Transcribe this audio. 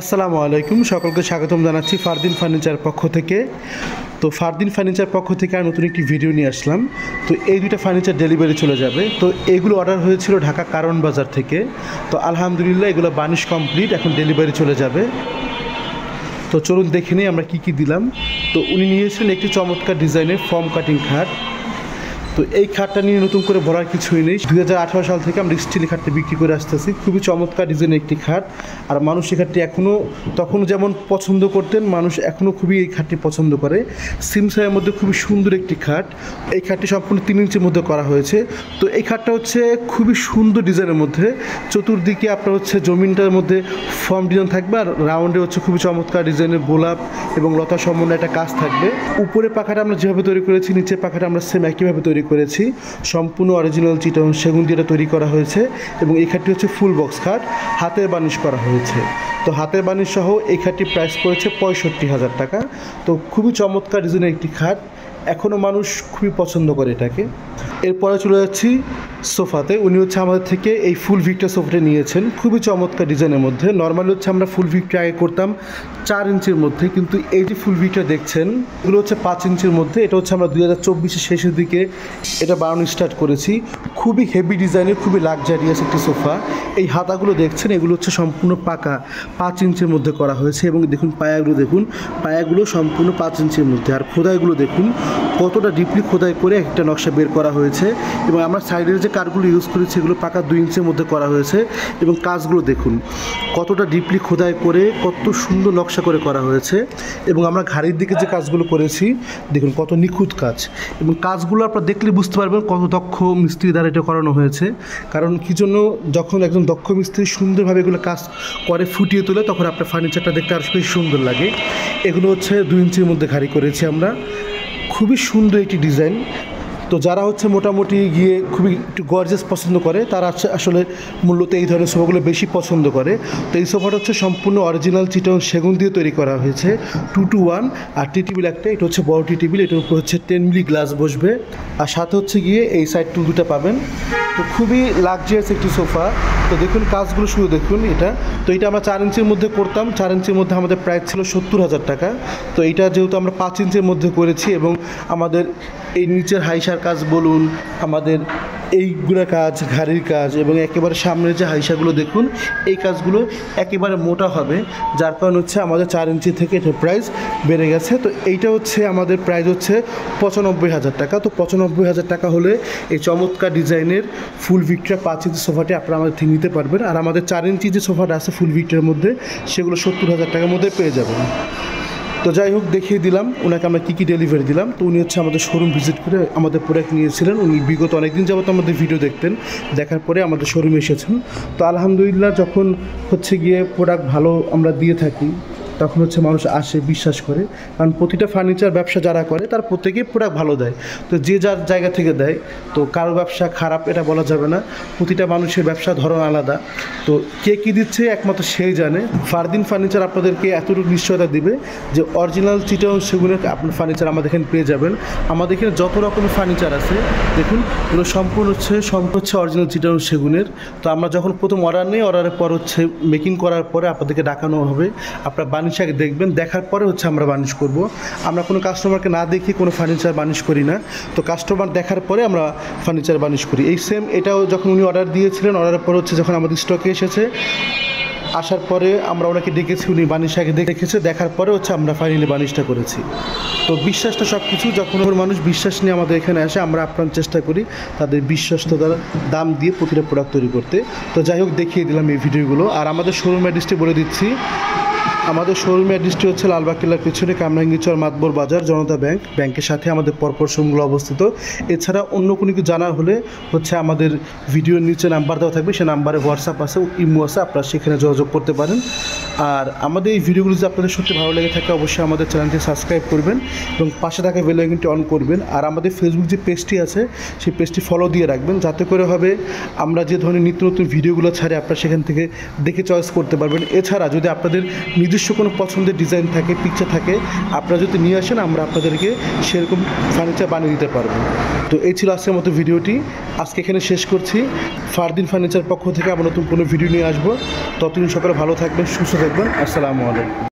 আসসালামু আলাইকুম, সকলকে স্বাগতম জানাচ্ছি ফারদিন ফার্নিচার পক্ষ থেকে। তো ফারদিন ফার্নিচার পক্ষ থেকে আর নতুন একটি ভিডিও নিয়ে আসলাম। তো এই দুইটা ফার্নিচার ডেলিভারি চলে যাবে। তো এগুলো অর্ডার হয়েছিল ঢাকা কারণ বাজার থেকে। তো আলহামদুলিল্লাহ এগুলো বানিশ কমপ্লিট, এখন ডেলিভারি চলে যাবে। তো চলুন দেখে নিই আমরা কী কী দিলাম। তো উনি নিয়েছিলেন একটি চমৎকার ডিজাইনের ফর্ম কাটিং খাট। তো এই খাটটা নিয়ে নতুন করে বলার কিছুই নেই। 2018 সাল থেকে আমরা স্টিল খাটটি বিক্রি করে আসতেছি। খুবই চমৎকার ডিজাইনের একটি খাট, আর মানুষ এই খাটটি তখনও যেমন পছন্দ করতেন, মানুষ এখনও খুবই এই খাটটি পছন্দ করে। সিমসাইয়ের মধ্যে খুবই সুন্দর একটি খাট। এই খাটটি সম্পূর্ণ 3 ইঞ্চির মধ্যে করা হয়েছে। তো এই খাটটা হচ্ছে খুবই সুন্দর ডিজাইনের মধ্যে। চতুর্দিকে আপনার হচ্ছে জমিনটার মধ্যে ফর্ম ডিজাইন থাকবে, আর রাউন্ডে হচ্ছে খুবই চমৎকার ডিজাইনের গোলাপ এবং লতা সমন্বয়ে একটা কাজ থাকবে। উপরে পাখাটা আমরা যেভাবে তৈরি করেছি, নিচের পাখাটা আমরা সেম একইভাবে তৈরি করেছি। সম্পূর্ণ অরিজিনাল চিটং সেগুন দিয়ে তৈরি করা হয়েছে, এবং এই খাটটি হচ্ছে ফুল বক্স খাট, হাতের বানিশ করা হয়েছে। তো হাতের বানিশ সহ এই খাটটির প্রাইস পড়েছে 65,000 টাকা। তো খুবই চমৎকার ডিজাইনের একটি খাট, এখনও মানুষ খুবই পছন্দ করে এটাকে। এরপরে চলে যাচ্ছি সোফাতে। উনি হচ্ছে আমাদের থেকে এই ফুল ভিক্টর সোফাটা নিয়েছেন, খুবই চমৎকার ডিজাইনের মধ্যে। নর্মালি হচ্ছে আমরা ফুল ভিক্টর আগে করতাম 4 ইঞ্চির মধ্যে, কিন্তু এই যে ফুল ভিক্টর দেখছেন এগুলো হচ্ছে 5 ইঞ্চির মধ্যে। এটা হচ্ছে আমরা 2024 শেষের দিকে এটা বানানো স্টার্ট করেছি। খুবই হেভি ডিজাইনের, খুবই লাক্সারিয়াস একটি সোফা। এই হাতাগুলো দেখছেন, এগুলো হচ্ছে সম্পূর্ণ পাকা 5 ইঞ্চির মধ্যে করা হয়েছে, এবং দেখুন পায়াগুলো সম্পূর্ণ 5 ইঞ্চির মধ্যে। আর খোদাইগুলো দেখুন কতটা ডিপলি খোদাই করে একটা নকশা বের করা হয়েছে। এবং আমরা সাইডের যে কাঠগুলো ইউজ করেছি এগুলো পাকা 2 ইঞ্চির মধ্যে করা হয়েছে, এবং কাজগুলো দেখুন কতটা ডিপলি খোদাই করে কত সুন্দর নকশা করে করা হয়েছে। এবং আমরা ঘাড়ির দিকে যে কাজগুলো করেছি দেখুন কত নিখুঁত কাজ, এবং কাজগুলো আপনারা দেখলে বুঝতে পারবেন কত দক্ষ মিস্ত্রি দ্বারা এটা করানো হয়েছে। কারণ কী জন্য, যখন একজন দক্ষ মিস্ত্রি সুন্দরভাবে এগুলো কাজ করে ফুটিয়ে তোলে, তখন আপনার ফার্নিচারটা দেখতে আরও বেশি সুন্দর লাগে। এগুলো হচ্ছে 2 ইঞ্চির মধ্যে ঘাড়ি করেছি আমরা। খুবই সুন্দর একটি ডিজাইন। তো যারা হচ্ছে মোটামুটি গিয়ে খুবই একটু গর্জিয়াস পছন্দ করে, তারা আসলে মূলত এই ধরনের সোফাগুলো বেশি পছন্দ করে। তো এই সোফাটা হচ্ছে সম্পূর্ণ অরিজিনাল চিটং সেগুন দিয়ে তৈরি করা হয়েছে, 2-to-1। আর টি টেবিল একটা, এটা হচ্ছে বড় টি টেবিল, এটার উপর হচ্ছে 10 মিলি গ্লাস বসবে, আর সাথে হচ্ছে গিয়ে এই সাইড টুল দুটো পাবেন। তো খুবই লাক্সারিয়াস একটি সোফা। তো দেখুন কাজগুলো শুধু দেখুন এটা। তো এটা আমরা 4 ইঞ্চির মধ্যে করতাম, 4 ইঞ্চির মধ্যে আমাদের প্রাইস ছিল 70,000 টাকা। তো এটা যেহেতু আমরা 5 ইঞ্চির মধ্যে করেছি, এবং আমাদের এই নিচের হাইসার কাজ বলুন, আমাদের এইগুলো কাজ, ঘাড়ির কাজ, এবং একেবারে সামনের যে হাইসাগুলো দেখুন, এই কাজগুলো একেবারে মোটা হবে, যার কারণ হচ্ছে আমাদের 4 ইঞ্চি থেকে এটার প্রাইস বেড়ে গেছে। তো এইটা হচ্ছে আমাদের প্রাইস হচ্ছে 95,000 টাকা। তো 95,000 টাকা হলে এই চমৎকার ডিজাইনের ফুল ভিক্টর 5 ইঞ্চি সোফাটি আপনারা আমাদের থেকে নিতে পারবেন। আর আমাদের 4 ইঞ্চি যে সোফাটা আছে ফুল ভিক্টরের মধ্যে, সেগুলো 70,000 টাকার মধ্যে পেয়ে যাবেন। তো যাই হোক, দেখিয়ে দিলাম ওনাকে আমরা কী ডেলিভারি দিলাম। তো উনি হচ্ছে আমাদের শোরুম ভিজিট করে আমাদের প্রোডাক্ট নিয়েছিলেন। উনি বিগত অনেকদিন যাবত আমাদের ভিডিও দেখতেন, দেখার পরে আমাদের শোরুমে এসেছেন। তো আলহামদুলিল্লাহ, যখন হচ্ছে গিয়ে প্রোডাক্ট ভালো আমরা দিয়ে থাকি, তখন হচ্ছে মানুষ আসে, বিশ্বাস করে। কারণ প্রতিটা ফার্নিচার ব্যবসা যারা করে তার প্রত্যেকেই প্রোডাক্ট ভালো দেয়। তো যে যার জায়গা থেকে দেয়, তো কারো ব্যবসা খারাপ এটা বলা যাবে না। প্রতিটা মানুষের ব্যবসা ধরন আলাদা। তো কে কী দিচ্ছে একমাত্র সেই জানে। ফারদিন ফার্নিচার আপনাদেরকে এতটুকু নিশ্চয়তা দিবে যে অরিজিনাল চিটং সেগুনের আপনার ফার্নিচার আমাদের এখানে পেয়ে যাবেন। আমাদের এখানে যত রকমের ফার্নিচার আছে দেখুন, এগুলো সম্পূর্ণ হচ্ছে অরিজিনাল চিটং সেগুনের। তো আমরা যখন প্রথম অর্ডার নিই, অর্ডারের পর হচ্ছে মেকিং করার পরে আপনাদেরকে ডাকানো হবে। আপনার বানিশ আগে দেখবেন, দেখার পরে হচ্ছে আমরা বানিশ করব। আমরা কোনো কাস্টমারকে না দেখি কোনো ফার্নিচার বানিশ করি না। তো কাস্টমার দেখার পরে আমরা ফার্নিচার বানিশ করি। এই সেম এটাও যখন উনি অর্ডার দিয়েছিলেন, অর্ডারের পর হচ্ছে যখন আমাদের স্টকে এসেছে, আসার পরে আমরা ওনাকে ডেকেছি, উনি বানিশ আগে দেখেছে, দেখার পরে হচ্ছে আমরা ফাইনালি বানিশটা করেছি। তো বিশ্বাসটা সব কিছু। যখন মানুষ বিশ্বাস নিয়ে আমাদের এখানে আসে, আমরা আপ্রাণ চেষ্টা করি তাদের বিশ্বস্ততার দাম দিয়ে প্রতিটা প্রোডাক্ট তৈরি করতে। তো যাই হোক, দেখিয়ে দিলাম এই ভিডিওগুলো। আর আমাদের শোরুম অ্যাড্রেসটি বলে দিচ্ছি। আমাদের শোরুম অ্যাড্রেসটি হচ্ছে লালবাগ কেল্লার পিছনে কামরাঙ্গীরচর মাতবর বাজার, জনতা ব্যাংকের সাথে আমাদের পরপর শোরুমগুলো অবস্থিত। এছাড়া অন্য কোনো কিছু জানার হলে হচ্ছে আমাদের ভিডিওর নিচে নাম্বার দেওয়া থাকবে, সে নাম্বারে হোয়াটসঅ্যাপ আছে, ইমো আছে, আপনারা সেখানে যোগাযোগ করতে পারেন। আর আমাদের এই ভিডিওগুলো যদি আপনাদের সত্যি ভালো লেগে থাকে, অবশ্যই আমাদের চ্যানেলটি সাবস্ক্রাইব করবেন এবং পাশে থাকা বেল আইকনটি অন করবেন। আর আমাদের ফেসবুক যে পেজটি আছে, সেই পেজটি ফলো দিয়ে রাখবেন, যাতে করে হবে আমরা যে ধরনের নিত্য নতুন ভিডিওগুলো ছাড়ি আপনারা সেখান থেকে দেখে চয়েস করতে পারবেন। এছাড়া যদি আপনাদের নিজস্ব নিজস্ব কোনো পছন্দের ডিজাইন থাকে, পিকচার থাকে, আপনারা যদি নিয়ে আসেন আমরা আপনাদেরকে সেরকম ফার্নিচার বানিয়ে দিতে পারবো। তো এই ছিল আজকের মতো ভিডিওটি, আজকে এখানে শেষ করছি। ফারদিন ফার্নিচার পক্ষ থেকে আবার নতুন কোনো ভিডিও নিয়ে আসবো। ততদিন সকালে ভালো থাকবেন, সুস্থ থাকবেন। আসসালামু আলাইকুম।